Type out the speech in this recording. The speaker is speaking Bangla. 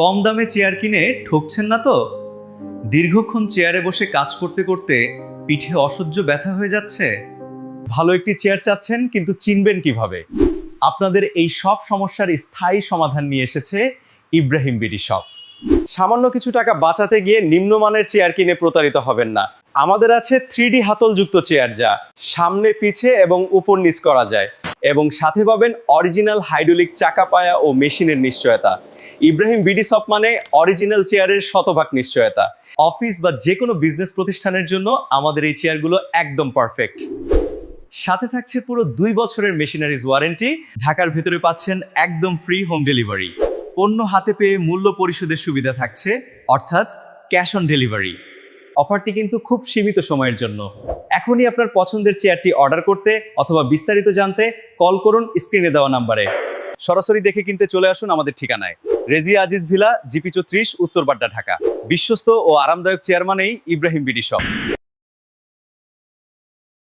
কম দামে চেয়ার কিনে ঠকছেন না তো? দীর্ঘক্ষণ চেয়ারে বসে কাজ করতে করতে পিঠে অসহ্য ব্যথা হয়ে যাচ্ছে? ভালো একটি চেয়ার চাচ্ছেন কিন্তু চিনবেন কিভাবে? আপনাদের এই সব সমস্যার স্থায়ী সমাধান নিয়ে এসেছে ইব্রাহিম বিডি শপ। সামান্য কিছু টাকা বাঁচাতে গিয়ে নিম্নমানের চেয়ার কিনে প্রতারিত হবেন না। আমাদের আছে 3D হাতলযুক্ত চেয়ার, যা সামনে পিছে এবং উপর নিচ করা যায়, এবং সাথে পাবেন অরিজিনাল হাইড্রোলিক চাকা পায়া ও মেশিনের নিশ্চয়তা। ইব্রাহিম বিডি শপ মানে অরিজিনাল চেয়ারের শতভাগ নিশ্চয়তা। অফিস বা যে কোনো বিজনেস প্রতিষ্ঠানের জন্য আমাদের এই চেয়ারগুলো একদম পারফেক্ট। সাথে থাকছে পুরো 2 বছরের মেশিনারিজ ওয়ারেন্টি। ঢাকার ভেতরে পাচ্ছেন একদম ফ্রি হোম ডেলিভারি। পণ্য হাতে পেয়ে মূল্য পরিশোধের সুবিধা থাকছে, অর্থাৎ ক্যাশ অন ডেলিভারি। অফারটি কিন্তু খুব সীমিত সময়ের জন্য। এখনই আপনার পছন্দের চেয়ারটি অর্ডার করতে অথবা বিস্তারিত জানতে কল করুন স্ক্রিনে দেওয়া নাম্বারে। সরাসরি দেখে কিনতে চলে আসুন আমাদের ঠিকানায়, রেজিয়া আজিজ ভিলা, জিপি 34, উত্তর বাড্ডা, ঢাকা। বিশ্বস্ত ও আরামদায়ক চেয়ার মানেই ইব্রাহিম বিডি শপ।